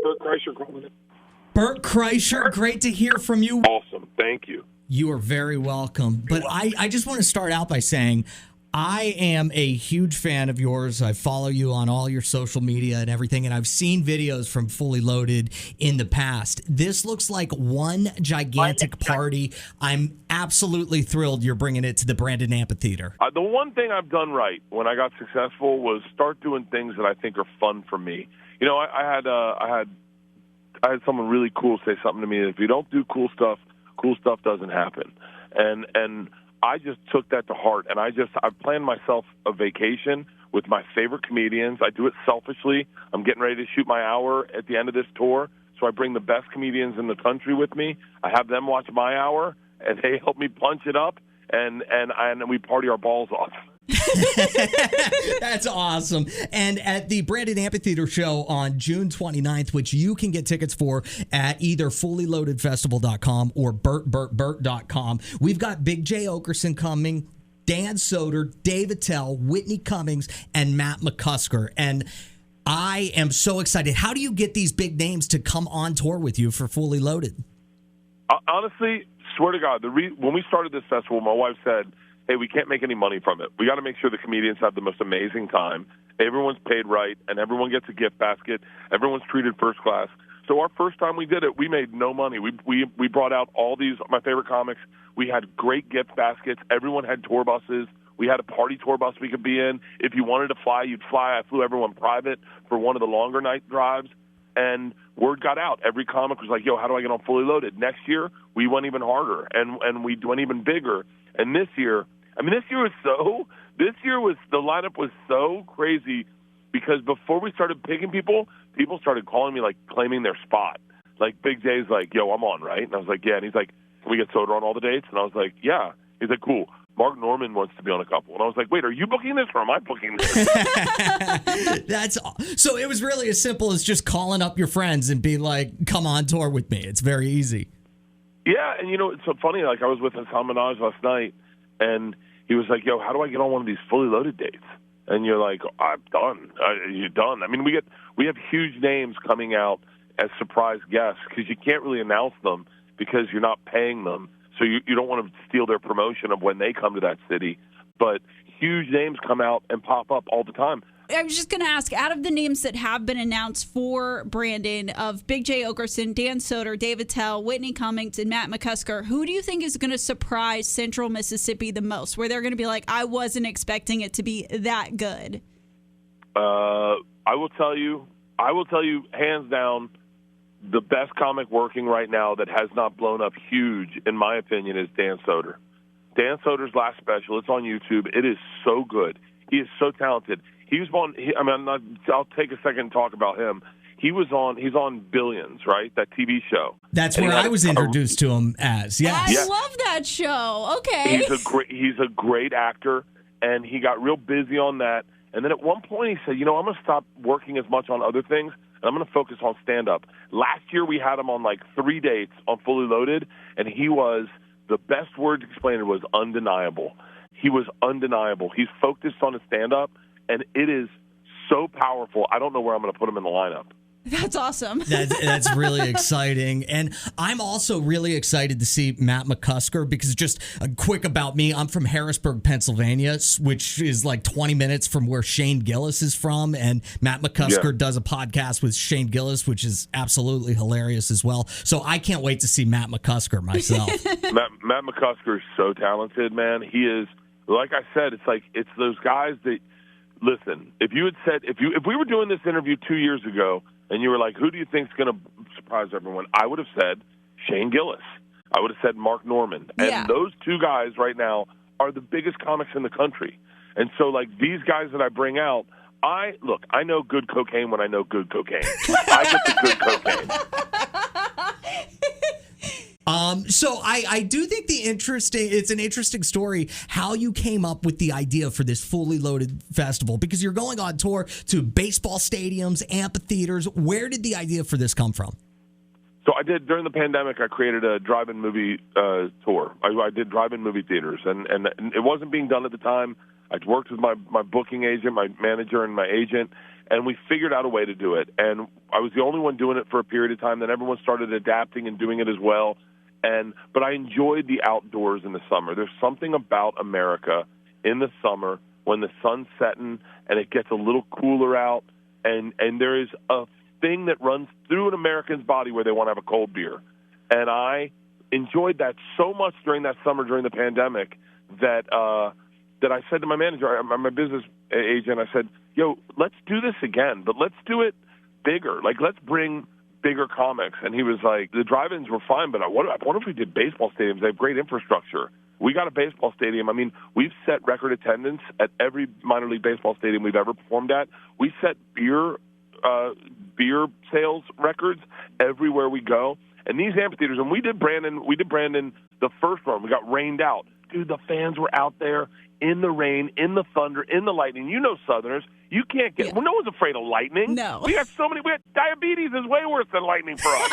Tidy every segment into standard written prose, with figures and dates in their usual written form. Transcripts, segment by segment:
Bert Kreischer calling it. Bert Kreischer, great to hear from you. Awesome. Thank you. You are very welcome. But I just want to start out by saying I am a huge fan of yours. I follow you on all your social media and everything, and I've seen videos from Fully Loaded in the past. This looks like one gigantic party. I'm absolutely thrilled you're bringing it to the Brandon Amphitheater. The one thing I've done right when I got successful was start doing things that I think are fun for me. You know, I had someone really cool say something to me. If you don't do cool stuff doesn't happen. And I just took that to heart, and I planned myself a vacation with my favorite comedians. I do it selfishly. I'm getting ready to shoot my hour at the end of this tour, so I bring the best comedians in the country with me. I have them watch my hour, and they help me punch it up, and we party our balls off. That's awesome. And at the Brandon Amphitheater show on June 29th, which you can get tickets for at either fullyloadedfestival.com or bertbertbert.com, we've got Big J. Okerson coming, Dan Soder, Dave Attell, Whitney Cummings, and Matt McCusker. And I am so excited. How do you get these big names to come on tour with you for Fully Loaded? Honestly, swear to God, when we started this festival, my wife said, hey, we can't make any money from it. We got to make sure the comedians have the most amazing time. Everyone's paid right, and everyone gets a gift basket. Everyone's treated first class. So our first time we did it, we made no money. We brought out all these, my favorite comics. We had great gift baskets. Everyone had tour buses. We had a party tour bus we could be in. If you wanted to fly, you'd fly. I flew everyone private for one of the longer night drives. And word got out. Every comic was like, yo, how do I get on Fully Loaded? Next year, we went even harder, and we went even bigger. And this year the lineup was so crazy because before we started picking people started calling me, like, claiming their spot. Like, Big J's like, yo, I'm on, right? And I was like, yeah. And he's like, can we get Soder on all the dates? And I was like, yeah. He's like, cool. Mark Norman wants to be on a couple. And I was like, wait, are you booking this or am I booking this? So it was really as simple as just calling up your friends and be like, come on tour with me. It's very easy. Yeah, and you know, it's so funny. Like, I was with Hassan Minaj last night, and he was like, yo, how do I get on one of these Fully Loaded dates? And you're like, I'm done. You're done. I mean, we have huge names coming out as surprise guests because you can't really announce them because you're not paying them. So you don't want to steal their promotion of when they come to that city. But huge names come out and pop up all the time. I was just going to ask, out of the names that have been announced for Brandon, of Big J. Okerson, Dan Soder, Dave Attell, Whitney Cummings, and Matt McCusker, who do you think is going to surprise Central Mississippi the most, where they're going to be like, I wasn't expecting it to be that good? I will tell you, hands down, the best comic working right now that has not blown up huge, in my opinion, is Dan Soder. Dan Soder's last special, it's on YouTube. It is so good. He is so talented. I'll take a second and talk about him. He's on Billions, right? That TV show. That's where I was introduced to him as. Yeah, I love that show. Okay. He's a great actor, and he got real busy on that. And then at one point he said, I'm going to stop working as much on other things, and I'm going to focus on stand-up. Last year we had him on like 3 dates on Fully Loaded, and he was, the best word to explain it was undeniable. He was undeniable. He's focused on his stand-up, and it is so powerful. I don't know where I'm going to put him in the lineup. That's awesome. That's really exciting. And I'm also really excited to see Matt McCusker because just a quick about me, I'm from Harrisburg, Pennsylvania, which is like 20 minutes from where Shane Gillis is from. And Matt McCusker does a podcast with Shane Gillis, which is absolutely hilarious as well. So I can't wait to see Matt McCusker myself. Matt McCusker is so talented, man. He is, like I said, it's those guys that, listen, if we were doing this interview 2 years ago, and you were like, who do you think is going to surprise everyone? I would have said Shane Gillis. I would have said Mark Norman. And those two guys right now are the biggest comics in the country. And so, like, these guys that I bring out, I know good cocaine when I know good cocaine. I get the good cocaine. So I do think it's an interesting story how you came up with the idea for this Fully Loaded festival, because you're going on tour to baseball stadiums, amphitheaters. Where did the idea for this come from? So I did, during the pandemic, I created a drive-in movie tour. I did drive-in movie theaters, and it wasn't being done at the time. I worked with my booking agent, my manager, and my agent, And we figured out a way to do it. And I was the only one doing it for a period of time. Then everyone started adapting and doing it as well. But I enjoyed the outdoors in the summer. There's something about America in the summer when the sun's setting and it gets a little cooler out, and there is a thing that runs through an American's body where they want to have a cold beer. And I enjoyed that so much during that summer during the pandemic that I said to my manager, my business agent, I said, yo, let's do this again, but let's do it bigger. Like, let's bring bigger comics. And he was like, the drive-ins were fine, but what if we did baseball stadiums? They have great infrastructure. We got a baseball stadium. I mean, we've set record attendance at every minor league baseball stadium we've ever performed at. We set beer sales records everywhere we go. And these amphitheaters, and we did Brandon the first one. We got rained out. Dude, the fans were out there in the rain, in the thunder, in the lightning. You know Southerners. You can't get well, no one's afraid of lightning. No. We got diabetes is way worse than lightning for us.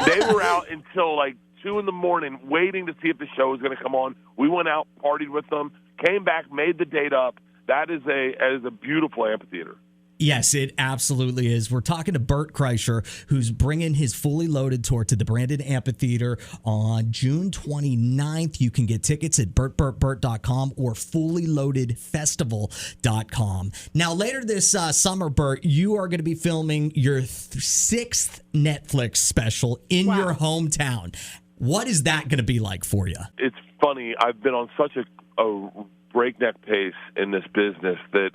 They were out until like 2 a.m. waiting to see if the show was going to come on. We went out, partied with them, came back, made the date up. That is a beautiful amphitheater. Yes, it absolutely is. We're talking to Bert Kreischer, who's bringing his Fully Loaded tour to the Brandon Amphitheater on June 29th. You can get tickets at bertbertbert.com or fullyloadedfestival.com. Now, later this summer, Bert, you are going to be filming your 6th Netflix special in your hometown. What is that going to be like for you? It's funny. I've been on such a breakneck pace in this business that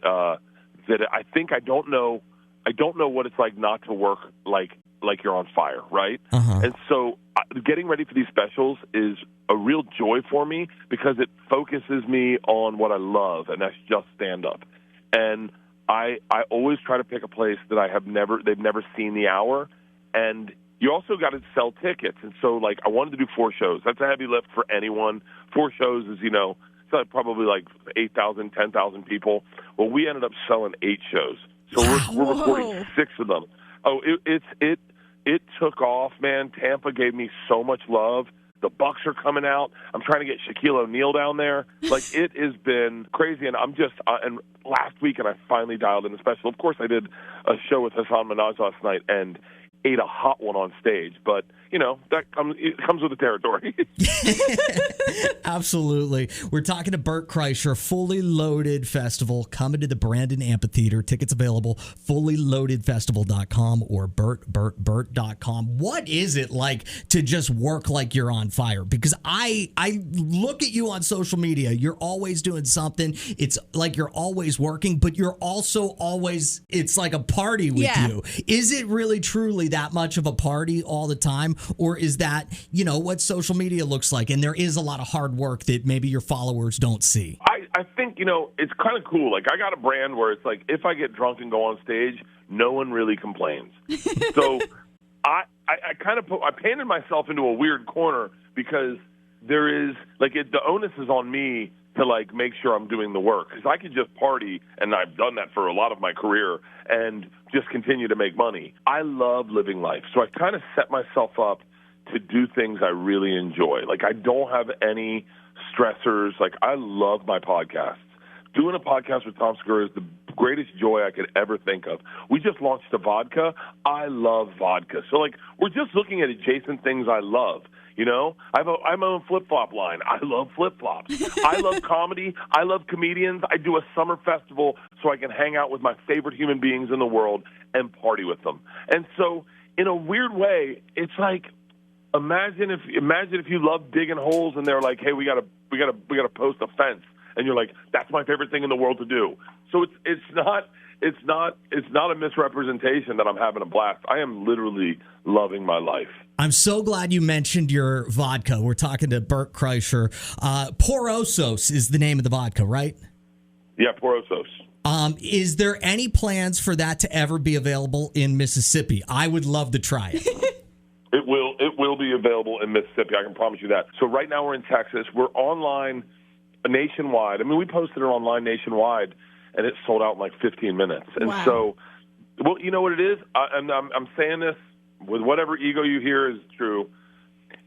I think I don't know what it's like not to work like you're on fire, right? And so getting ready for these specials is a real joy for me because it focuses me on what I love, and that's just stand-up. And I always try to pick a place that they've never seen the hour, and you also got to sell tickets. And so, like, I wanted to do 4 shows. That's a heavy lift for anyone. 4 shows is, probably like 8,000, 10,000 people. Well, we ended up selling 8 shows. So we're recording 6 of them. Oh, it took off, man. Tampa gave me so much love. The Bucks are coming out. I'm trying to get Shaquille O'Neal down there. Like, it has been crazy. And I'm just and last week, and I finally dialed in the special. Of course, I did a show with Hassan Minhaj last night and ate a hot one on stage, but it comes with the territory. Absolutely. We're talking to Bert Kreischer, Fully Loaded Festival coming to the Brandon Amphitheater. Tickets available, fullyloadedfestival.com or bertbertbert.com. What is it like to just work like you're on fire? Because I look at you on social media. You're always doing something. It's like you're always working, but you're also always, it's like a party with you. Is it really truly that much of a party all the time? Or is that, what social media looks like? And there is a lot of hard work that maybe your followers don't see. I think, it's kind of cool. Like, I got a brand where it's like, if I get drunk and go on stage, no one really complains. So I painted myself into a weird corner because there is, like, the onus is on me to, like, make sure I'm doing the work. Because I could just party, and I've done that for a lot of my career, and just continue to make money. I love living life. So I kind of set myself up to do things I really enjoy. Like, I don't have any stressors. Like, I love my podcasts. Doing a podcast with Tom Segura is the greatest joy I could ever think of. We just launched a vodka. I love vodka. So, like, we're just looking at adjacent things I love. I have my own flip-flop line. I love flip-flops. I love comedy. I love comedians. I do a summer festival so I can hang out with my favorite human beings in the world and party with them. And so, in a weird way, it's like, imagine if you love digging holes and they're like, hey, we gotta post a fence, and you're like, that's my favorite thing in the world to do. So it's not a misrepresentation that I'm having a blast. I am literally loving my life. I'm so glad you mentioned your vodka. We're talking to Bert Kreischer. Porosos is the name of the vodka, right? Yeah, Porosos. Is there any plans for that to ever be available in Mississippi? I would love to try it. It will be available in Mississippi. I can promise you that. So right now we're in Texas. We're online nationwide. I mean, we posted it online nationwide, and it sold out in like 15 minutes. And so, well, you know what it is? I'm saying this with whatever ego you hear is true,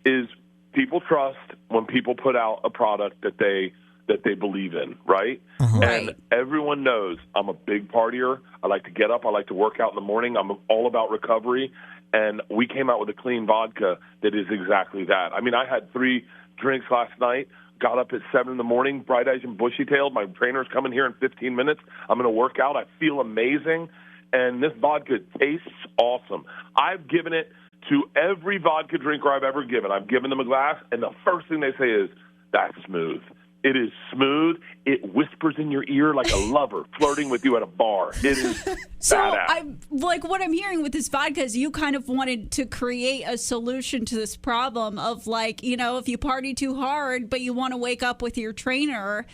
is people trust when people put out a product that they that they believe in, right? Right. And everyone knows I'm a big partier. I like to get up. I like to work out in the morning. I'm all about recovery. And we came out with a clean vodka that is exactly that. I mean, I had 3 drinks last night, got up at 7 in the morning, bright-eyed and bushy-tailed. My trainer's coming here in 15 minutes. I'm going to work out. I feel amazing. And this vodka tastes awesome. I've given it to every vodka drinker I've ever given. I've given them a glass, and the first thing they say is, that's smooth. It is smooth. It whispers in your ear like a lover flirting with you at a bar. It is So badass. what I'm hearing with this vodka is you kind of wanted to create a solution to this problem of like, you know, if you party too hard, but you want to wake up with your trainer.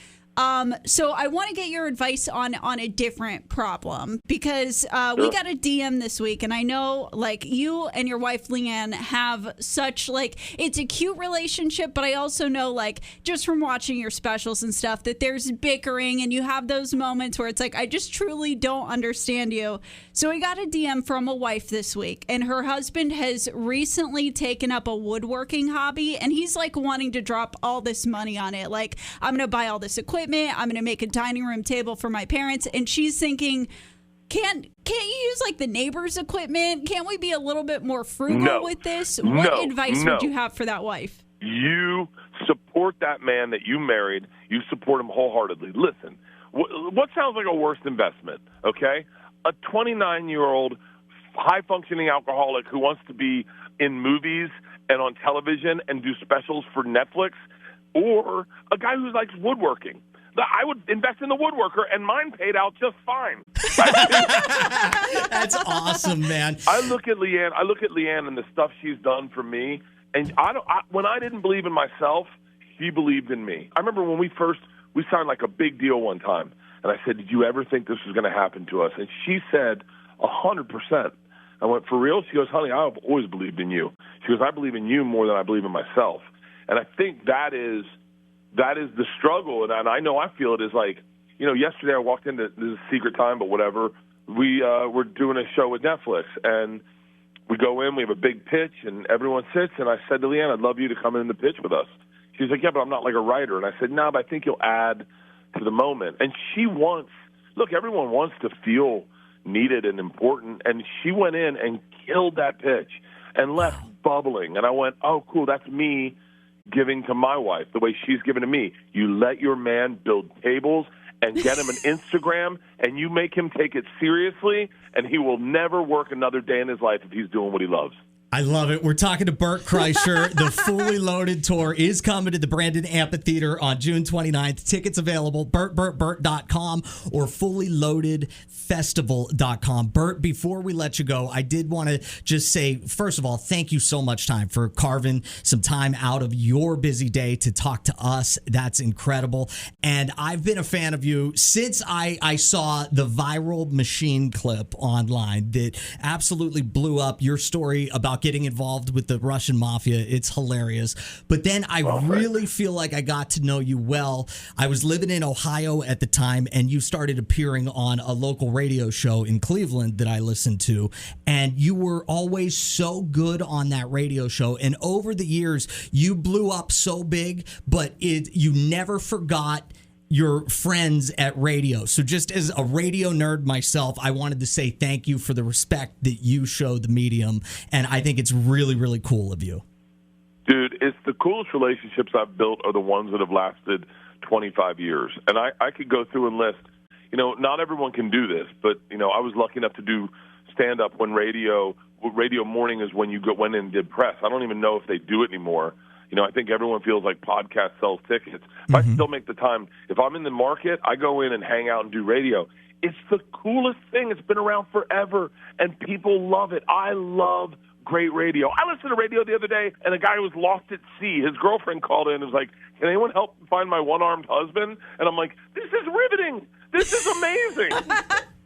So I want to get your advice on a different problem because we got a DM this week, and I know like you and your wife Leanne have such like it's a cute relationship, but I also know like just from watching your specials and stuff that there's bickering and you have those moments where it's like I just truly don't understand you. So we got a DM from a wife this week, and her husband has recently taken up a woodworking hobby, and he's like wanting to drop all this money on it. Like I'm gonna buy all this equipment. I'm going to make a dining room table for my parents. And she's thinking, can't you use like the neighbor's equipment? Can't we be a little bit more frugal with this? What advice would you have for that wife? You support that man that you married. You support him wholeheartedly. Listen, what sounds like a worse investment, okay? A 29-year-old high-functioning alcoholic who wants to be in movies and on television and do specials for Netflix, or a guy who likes woodworking. I would invest in the woodworker, and mine paid out just fine. That's awesome, man. I look at Leanne and the stuff she's done for me, and when I didn't believe in myself, she believed in me. I remember when we signed like a big deal one time, and I said, "Did you ever think this was going to happen to us?" And she said, 100%. I went, "For real?" She goes, "Honey, I've always believed in you." She goes, "I believe in you more than I believe in myself." And I think that is the struggle, and I know I feel it is like, you know, yesterday I walked into this is a secret time, but whatever. We're doing a show with Netflix, and we go in, we have a big pitch, and everyone sits, and I said to Leanne, "I'd love you to come in the pitch with us." She's like, "Yeah, but I'm not like a writer." And I said, "No, but I think you'll add to the moment." And everyone wants to feel needed and important, and she went in and killed that pitch and left bubbling. And I went, "Oh, cool, that's me giving to my wife the way she's given to me." You let your man build tables and get him an Instagram, and you make him take it seriously, and he will never work another day in his life if he's doing what he loves. I love it. We're talking to Bert Kreischer. The Fully Loaded Tour is coming to the Brandon Amphitheater on June 29th. Tickets available, bertbertbert.com or fullyloadedfestival.com. Bert, before we let you go, I did want to just say, first of all, thank you so much for carving some time out of your busy day to talk to us. That's incredible. And I've been a fan of you since I saw the viral machine clip online that absolutely blew up your story about getting involved with the Russian mafia. It's hilarious. But then I really feel like I got to know you well. I was living in Ohio at the time, and you started appearing on a local radio show in Cleveland that I listened to, and you were always so good on that radio show. And over the years, you blew up so big, but you never forgot your friends at radio. So just as a radio nerd myself, I wanted to say thank you for the respect that you show the medium. And I think it's really, really cool of you. Dude, it's the coolest relationships I've built are the ones that have lasted 25 years. And I could go through and list, you know, not everyone can do this, but, you know, I was lucky enough to do stand-up when radio morning is when you went in and did press. I don't even know if they do it anymore. You know, I think everyone feels like podcast sells tickets. If I still make the time, if I'm in the market, I go in and hang out and do radio. It's the coolest thing. It's been around forever, and people love it. I love great radio. I listened to radio the other day, and a guy was lost at sea. His girlfriend called in and was like, "Can anyone help find my one-armed husband?" And I'm like, "This is riveting. This is amazing."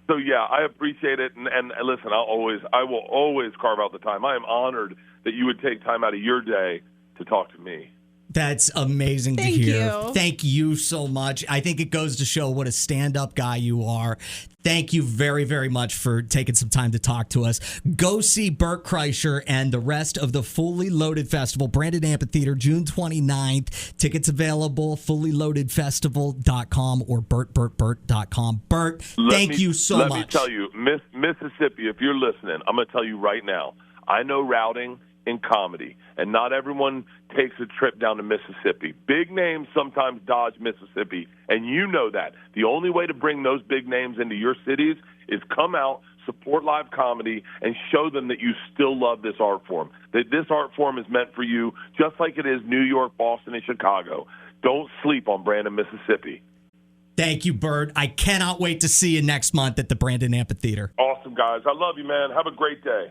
So, yeah, I appreciate it. And listen, I will always carve out the time. I am honored that you would take time out of your day to talk to me. That's amazing Thank to hear. you. Thank you so much. I think it goes to show what a stand-up guy you are. Thank you very, very much for taking some time to talk to us. Go see Bert Kreischer and the rest of the Fully Loaded Festival, Brandon Amphitheater, June 29th. Tickets available, fullyloadedfestival.com or bertbertbert.com. Bert, thank you so much. Let me tell you, Mississippi, if you're listening, I'm going to tell you right now, I know routing in comedy, and not everyone takes a trip down to Mississippi. Big names sometimes dodge Mississippi, and you know that. The only way to bring those big names into your cities is come out, support live comedy, and show them that you still love this art form, that this art form is meant for you, just like it is New York, Boston, and Chicago. Don't sleep on Brandon, Mississippi. Thank you, Bert. I cannot wait to see you next month at the Brandon Amphitheater. Awesome, guys. I love you, man. Have a great day.